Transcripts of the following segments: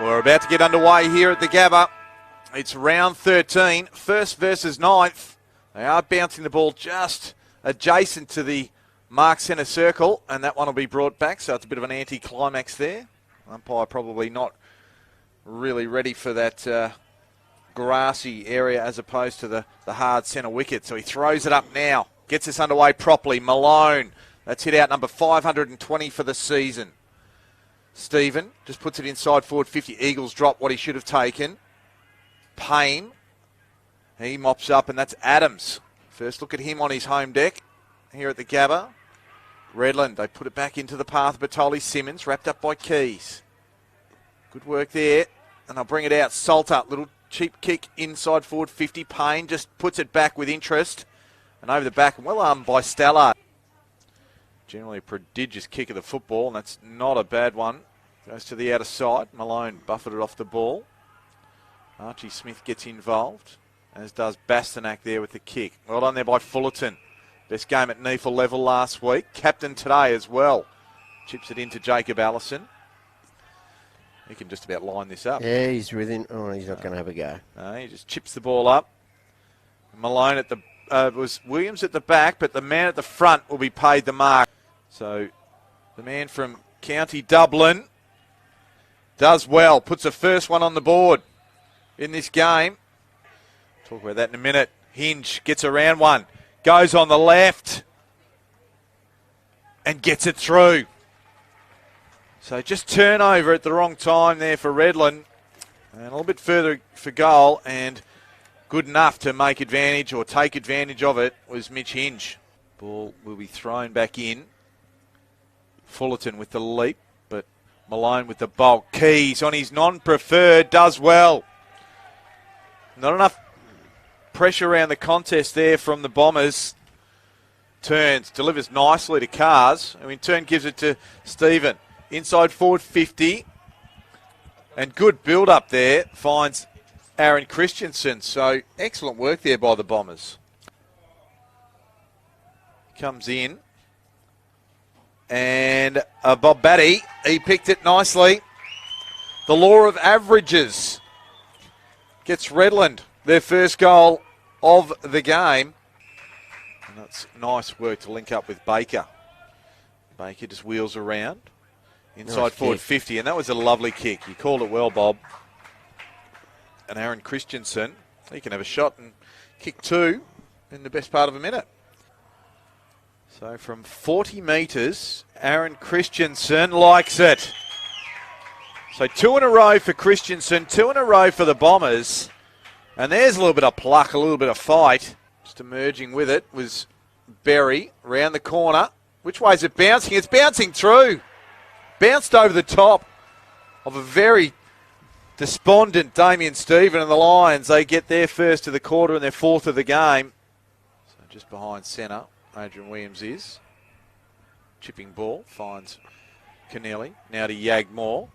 We're about to get underway here at the Gabba. It's round 13, first versus ninth. They are bouncing the ball just adjacent to the mark centre circle, and that one will be brought back, so it's a bit of an anti-climax there. Umpire probably not really ready for that grassy area as opposed to the hard centre wicket, so he throws it up now. Gets us underway properly. Malone, that's hit out number 520 for the season. Stephen just puts it inside forward 50. Eagles drop what he should have taken. Payne, he mops up, and that's Adams. First look at him on his home deck here at the Gabba. Redland, they put it back into the path. Bertoli Simmons, wrapped up by Keys. Good work there, and they'll bring it out. Salter, little cheap kick inside forward 50. Payne just puts it back with interest, and over the back, well armed by Stallard. Generally a prodigious kick of the football, and that's not a bad one. Goes to the outer side. Malone buffeted off the ball. Archie Smith gets involved, as does Bastanak there with the kick. Well done there by Fullerton. Best game at NEFL level last week. Captain today as well. Chips it into Jacob Allison. He can just about line this up. Yeah, he's within. Oh, he's not going to have a go. No, he just chips the ball up. Malone at the... it was Williams at the back, but the man at the front will be paid the mark. So the man from County Dublin does well. Puts the first one on the board in this game. Talk about that in a minute. Hinge gets around one. Goes on the left. And gets it through. So just turnover at the wrong time there for Redland. And a little bit further for goal. And good enough to make advantage or take advantage of it was Mitch Hinge. Ball will be thrown back in. Fullerton with the leap, but Malone with the bulk. Keys on his non-preferred does well. Not enough pressure around the contest there from the Bombers. Turns, delivers nicely to Cars, who in turn gives it to Stephen. Inside forward 50. And good build-up there, finds Aaron Christensen. So excellent work there by the Bombers. Comes in. And Bob Batty, he picked it nicely. The law of averages gets Redland their first goal of the game. And that's nice work to link up with Baker. Baker just wheels around. Inside Nice forward kick. 50, and that was a lovely kick. You called it well, Bob. And Aaron Christensen, he can have a shot and kick two in the best part of a minute. So from 40 metres, Aaron Christensen likes it. So two in a row for Christensen, two in a row for the Bombers. And there's a little bit of pluck, a little bit of fight. Just emerging with it was Berry round the corner. Which way is it bouncing? It's bouncing through. Bounced over the top of a very despondent Damien Stephen and the Lions. They get their first of the quarter and their fourth of the game. So just behind centre. Adrian Williams is. Chipping ball, finds Keneally. Now to Yagmore.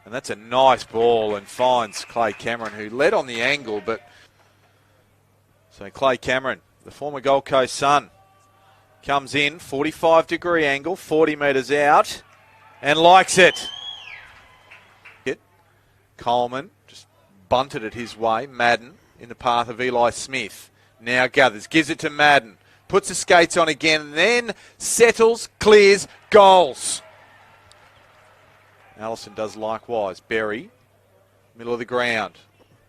And that's a nice ball and finds Clay Cameron, who led on the angle, but... So Clay Cameron, the former Gold Coast Sun, comes in, 45-degree angle, 40 metres out, and likes it. Coleman just bunted it his way. Madden in the path of Eli Smith. Now gathers, gives it to Madden. Puts the skates on again, and then settles, clears, goals. Allison does likewise. Berry, middle of the ground.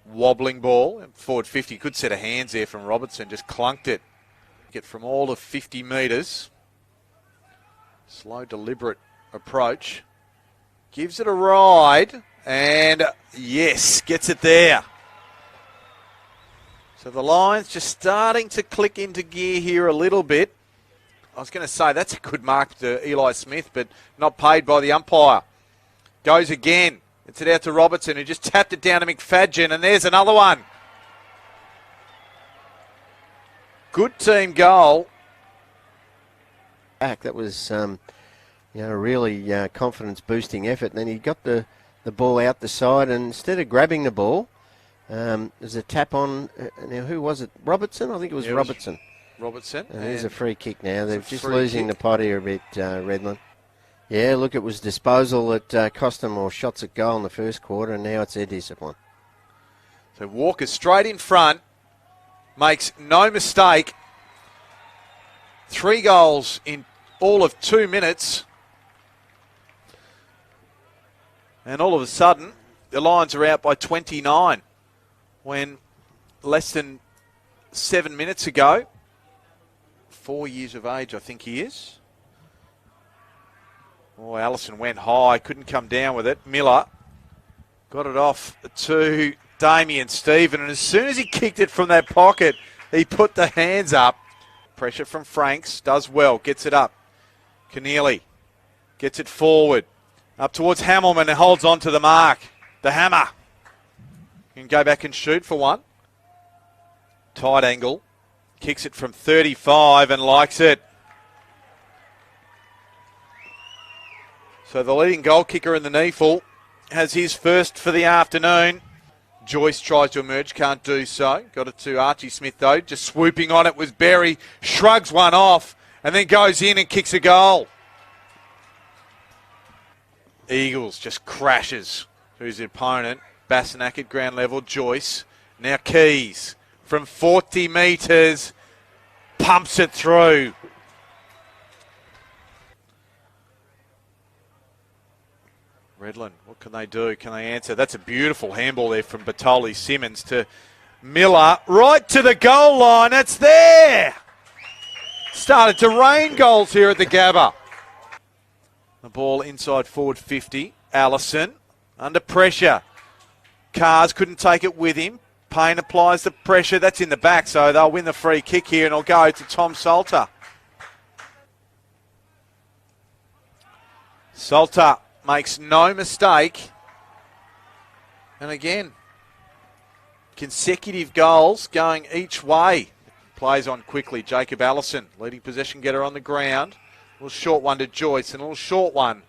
Wobbling ball, forward 50. Good set of hands there from Robertson, just clunked it. Get from all of 50 metres. Slow, deliberate approach. Gives it a ride, and yes, gets it there. So the Lions just starting to click into gear here a little bit. I was going to say that's a good mark to Eli Smith, but not paid by the umpire. Goes again. It's it out to Robertson, who just tapped it down to McFadgen, and there's another one. Good team goal. That was, really confidence-boosting effort. And then he got the ball out the side, and instead of grabbing the ball, there's a tap on. Now, who was it? Robertson? I think it was Robertson. Robertson. And there's a free kick now. They're just free losing kick. the pot here a bit, Redland. Yeah, look, it was disposal that cost them more shots at goal in the first quarter, and now it's their discipline. So Walker straight in front, makes no mistake. 3 goals in all of 2 minutes. And all of a sudden, the Lions are out by 29 when less than 7 minutes ago, 4 years of age I think he is. Oh, Allison went high, couldn't come down with it. Miller got it off to Damien Stephen, and as soon as he kicked it from that pocket, he put the hands up. Pressure from Franks, does well, gets it up. Keneally gets it forward, up towards Hamilman and holds on to the mark. The hammer. Can go back and shoot for one. Tight angle, kicks it from 35 and likes it. So the leading goal kicker in the NEAFL has his first for the afternoon. Joyce tries to emerge, can't do so. Got it to Archie Smith though, just swooping on it was Berry, shrugs one off and then goes in and kicks a goal. Eagles just crashes through his opponent. Bassanak at ground level, Joyce. Now Keys from 40 metres, pumps it through. Redland, what can they do? Can they answer? That's a beautiful handball there from Batoli Simmons to Miller. Right to the goal line. It's there. Started to rain goals here at the Gabba. The ball inside forward 50. Allison under pressure. Cars couldn't take it with him. Payne applies the pressure. That's in the back, so they'll win the free kick here and it'll go to Tom Salter. Salter makes no mistake. And again, consecutive goals going each way. Plays on quickly. Jacob Allison, leading possession getter on the ground. A little short one to Joyce and a little short one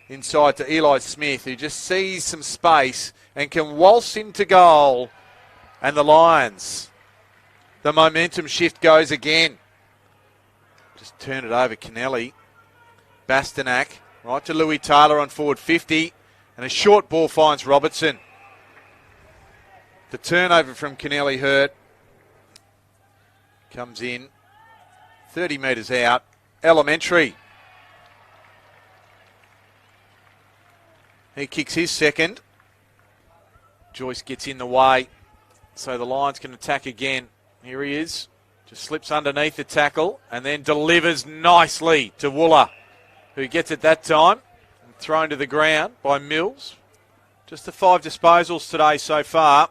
inside to Eli Smith, who just sees some space and can waltz into goal. And the Lions, the momentum shift goes again. Just turn it over, Keneally. Bastanak. Right to Louis Taylor on forward 50. And a short ball finds Robertson. The turnover from Keneally hurt. Comes in. 30 metres out. Elementary. He kicks his second. Joyce gets in the way. So the Lions can attack again. Here he is. Just slips underneath the tackle and then delivers nicely to Wooler, who gets it that time, and thrown to the ground by Mills. Just the 5 disposals today so far.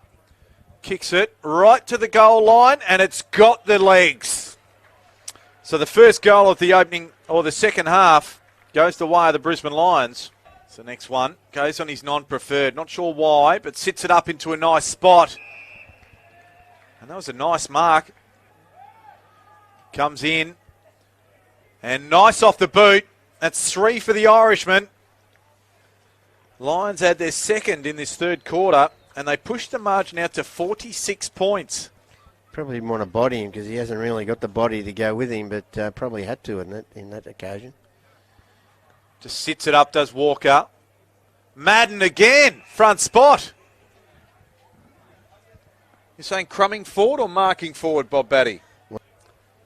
Kicks it right to the goal line, and it's got the legs. So the first goal of the opening, or the second half, goes the way of the Brisbane Lions. So the next one goes on his non-preferred. Not sure why, but sits it up into a nice spot. And that was a nice mark. Comes in, and nice off the boot. That's 3 for the Irishman. Lions had their second in this third quarter, and they pushed the margin out to 46 points. Probably didn't want to body him because he hasn't really got the body to go with him, but probably had to in that occasion. Just sits it up, does Walker. Madden again, front spot. You're saying crumbing forward or marking forward, Bob Batty?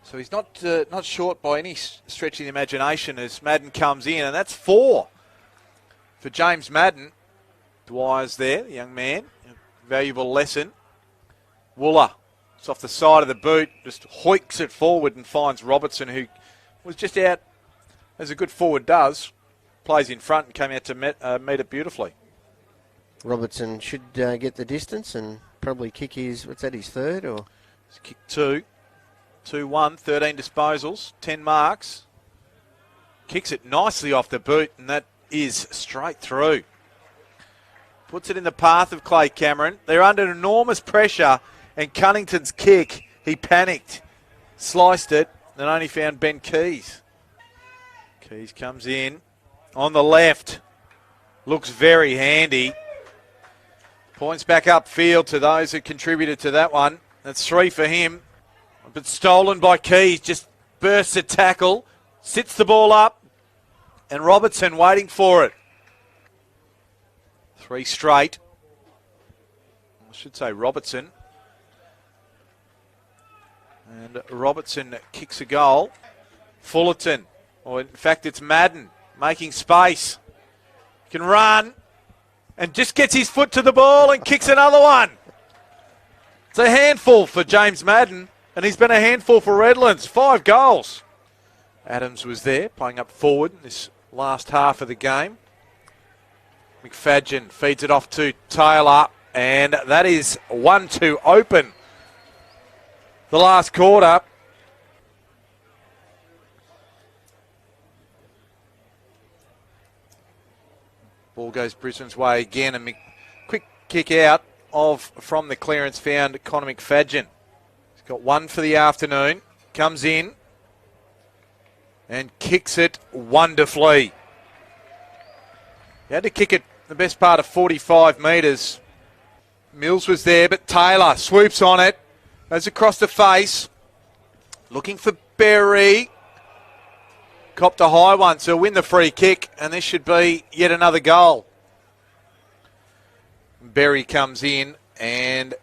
So he's not short by any stretch of the imagination as Madden comes in, and that's 4 for James Madden. Dwyer's there, the young man. A valuable lesson. Wooler, it's off the side of the boot, just hoiks it forward and finds Robertson, who was just out, as a good forward does. Plays in front and came out to meet it beautifully. Robertson should get the distance and probably kick his, what's that, his third? Or He's kicked 2. 2-1, 13 disposals, 10 marks. Kicks it nicely off the boot, and that is straight through. Puts it in the path of Clay Cameron. They're under enormous pressure, and Cunnington's kick, he panicked, sliced it, and only found Ben Keys. Keys comes in on the left. Looks very handy. Points back upfield to those who contributed to that one. That's 3 for him. But stolen by Keys. Just bursts a tackle. Sits the ball up. And Robertson waiting for it. 3 straight. I should say Robertson. And Robertson kicks a goal. Fullerton, or in fact it's Madden, making space. Can run and just gets his foot to the ball and kicks another one. It's a handful for James Madden, and he's been a handful for Redlands. 5 goals. Adams was there, playing up forward in this last half of the game. McFadgen feeds it off to Taylor, and that is 1-2 open. The last quarter. Ball goes Brisbane's way again, and quick kick out from the clearance found Connor McFadgen. He's got 1 for the afternoon. Comes in and kicks it wonderfully. He had to kick it the best part of 45 metres. Mills was there, but Taylor swoops on it. Goes across the face. Looking for Berry. Copped a high one, so win the free kick, and this should be yet another goal. Berry comes in and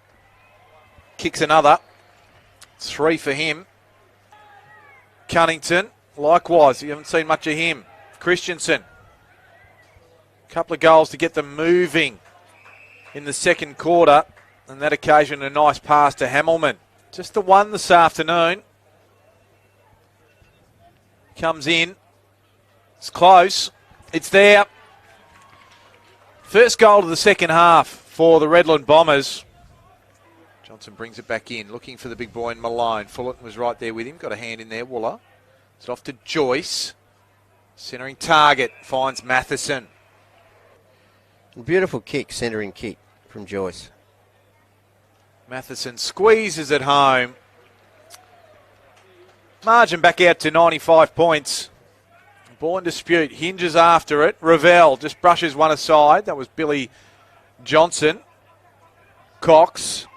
kicks another. 3 for him. Cunnington, likewise, you haven't seen much of him. Christensen. Couple of goals to get them moving in the second quarter. And that occasion, a nice pass to Hamilman. Just the one this afternoon. Comes in. It's close. It's there. First goal of the second half for the Redland Bombers. Johnson brings it back in, looking for the big boy in Malone. Fullerton was right there with him. Got a hand in there, Wooler. It's off to Joyce. Centering target. Finds Matheson. Beautiful kick, centering kick from Joyce. Matheson squeezes it home. Margin back out to 95 points. Ball in dispute. Hinges after it. Ravel just brushes one aside. That was Billy Johnson. Cox.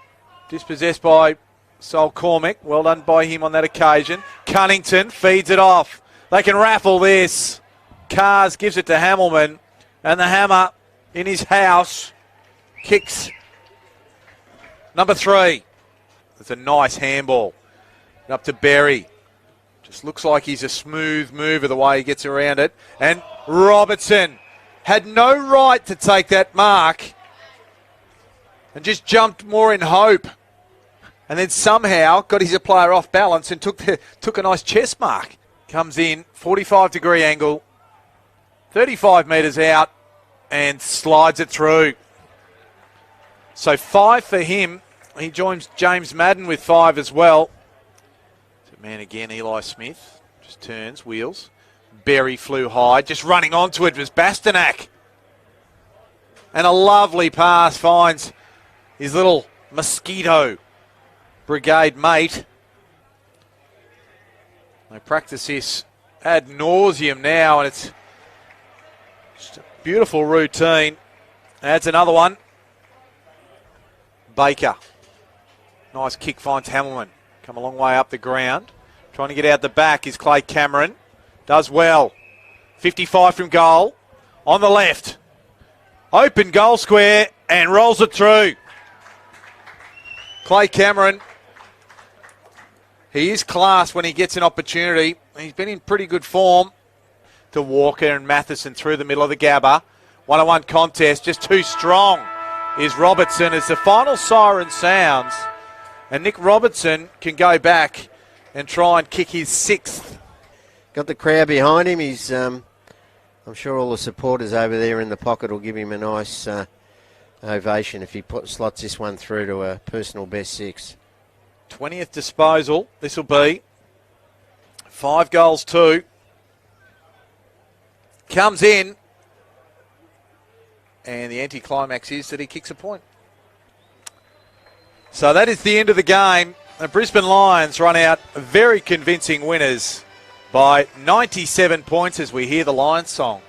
Dispossessed by Sol Cormac. Well done by him on that occasion. Cunnington feeds it off. They can raffle this. Cars gives it to Hamilman. And the hammer in his house kicks number 3. It's a nice handball. Up to Berry. Just looks like he's a smooth mover the way he gets around it. And Robertson had no right to take that mark and just jumped more in hope. And then somehow got his player off balance and took a nice chest mark. Comes in, 45-degree angle, 35 metres out, and slides it through. So 5 for him. He joins James Madden with 5 as well. Man again, Eli Smith. Just turns, wheels. Berry flew high. Just running onto it was Bastanak. And a lovely pass finds his little mosquito brigade mate. They practice this ad nauseum now, and it's just a beautiful routine. Adds another one. Baker. Nice kick finds Hamilman. Come a long way up the ground. Trying to get out the back is Clay Cameron. Does well. 55 from goal. On the left. Open goal square and rolls it through. Clay Cameron. He is class when he gets an opportunity. He's been in pretty good form. To Walker and Matheson through the middle of the Gabba. 1-on-1 contest. Just too strong is Robertson as the final siren sounds. And Nick Robertson can go back and try and kick his 6th. Got the crowd behind him. He's, I'm sure all the supporters over there in the pocket will give him a nice ovation if he slots this one through to a personal best 6. 20th disposal. This will be 5 goals 2. Comes in. And the anticlimax is that he kicks a point. So that is the end of the game. The Brisbane Lions run out very convincing winners by 97 points as we hear the Lions song.